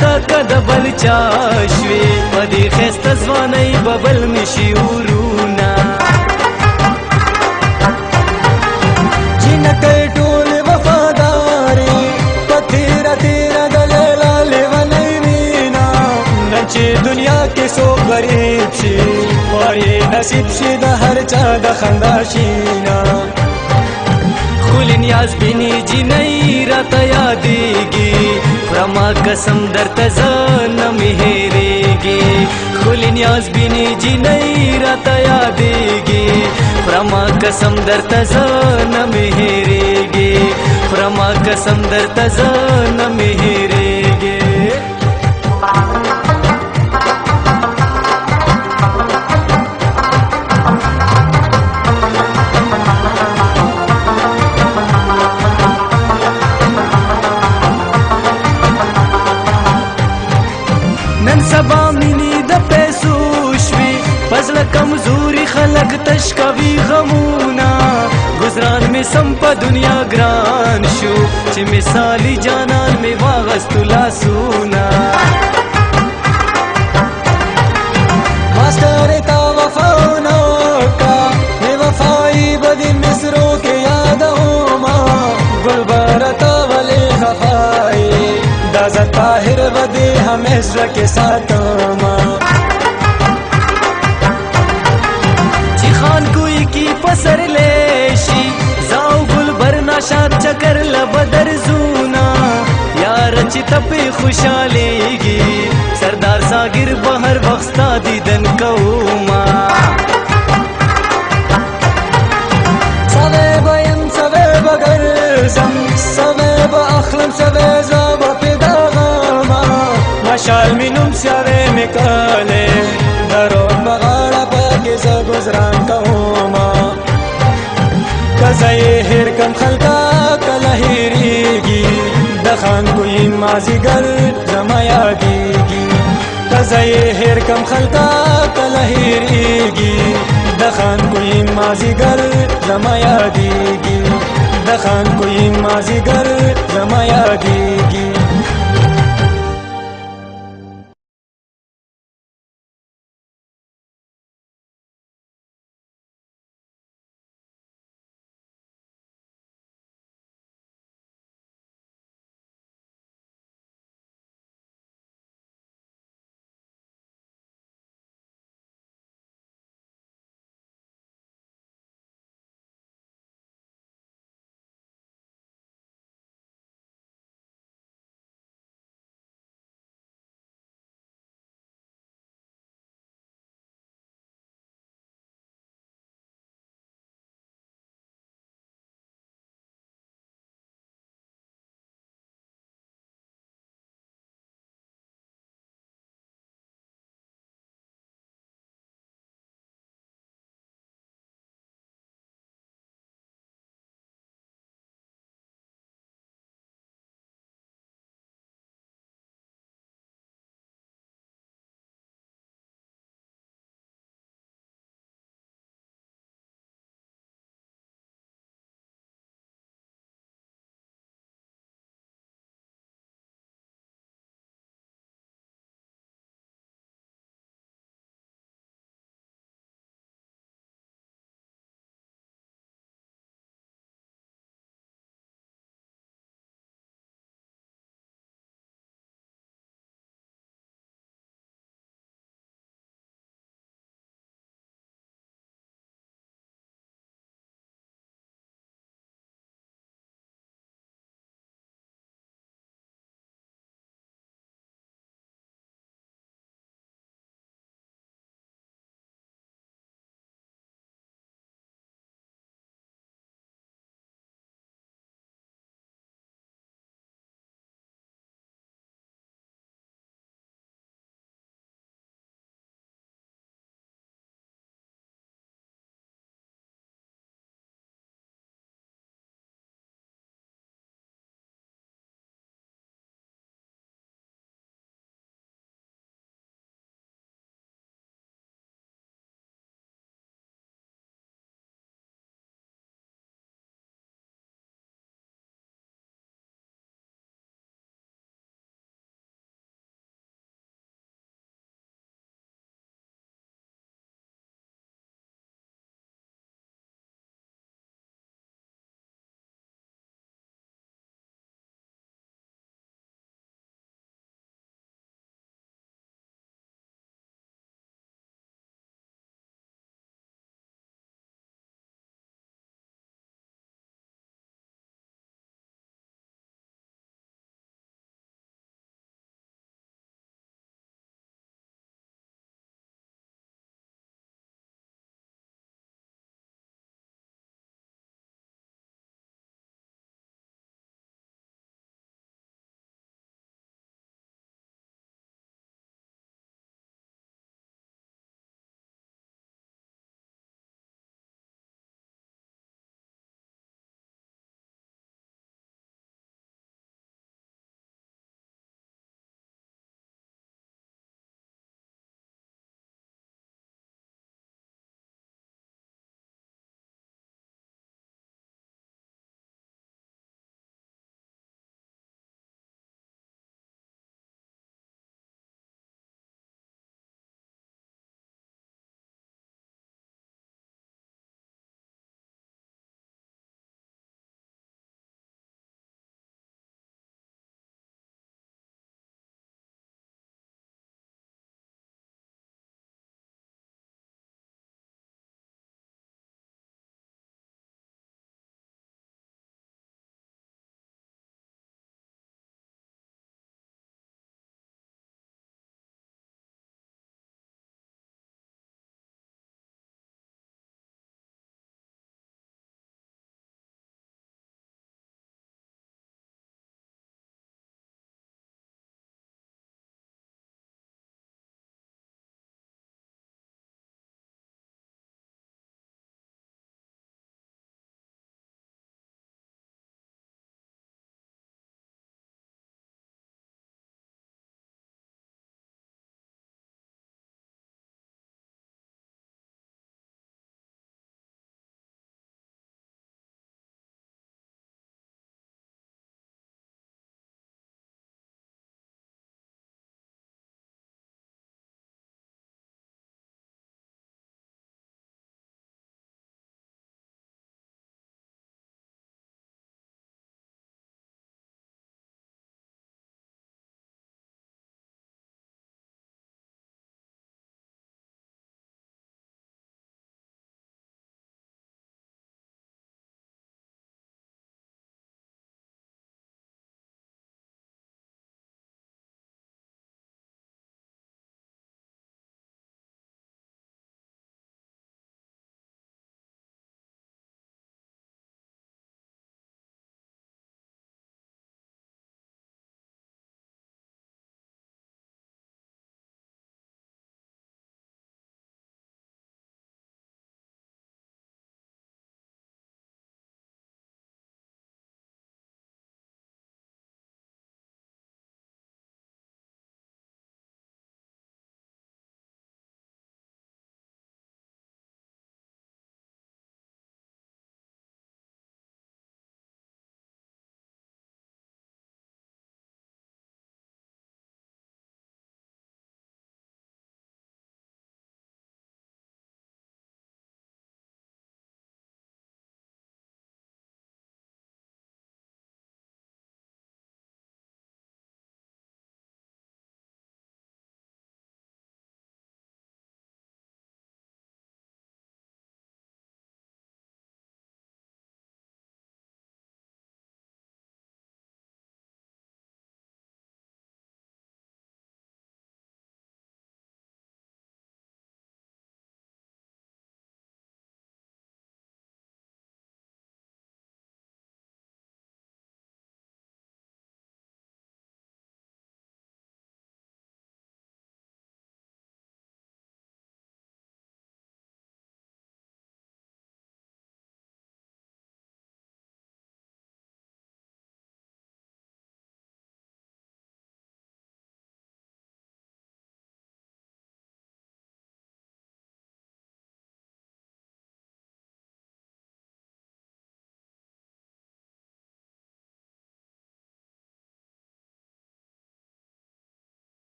تا کد بل چاشوي پدې خسته ځواني ببل نشي ورونا جنکه ټول وفاداري پتیرا تیرا دلیلا لیونی مینا نچې دنیا کې سو غریب شي وای نصیب شي د هر چا د خندا شینا خلی نیاز بینی جنۍ راته یادېږي خورما قسم درته زه نه مې هېرېږي خلی نیاز بینی جنۍ راته یادېږي خورما قسم درته زه نه مې هېرېږي خورما قسم درته زه نه مې هېرېږي نن سبا مینی د پیسو شوي پزله کمزوري خلک تش کوي غمونه گزران می سم په دنیا ګران شو چې مثالي جانان می واغستو لاسونه ماسټر تا وفاونه کا بے وفائی بدی مصرو کے یادوما گلبارہ تا ولی خفائی دازا طاہر ودی ہمیشہ کے ساتھ ماں چی خان کوئی کی پسر لیشی زاو گل برنا شاد چکر لبدر زونا یار چی تپی خوشحالیگی سردار ساگر بہر وقستا دیدن کوما سوے بیم سوے بگرزم سوے با اخلم سوے زابا پیدا غاما مشال منم سیاوے مکالے درون بغاڑا پاکی زا گزران کوما کزائی ہیر کم خلقا کلہیریگی دخان کوئی مازیگر زما یادیگی کزائی ہیر کم خلقا کلہیریگی دخان کوئی مازیگر زما یادیگی دخان کوئی مازیگر زما یادیگی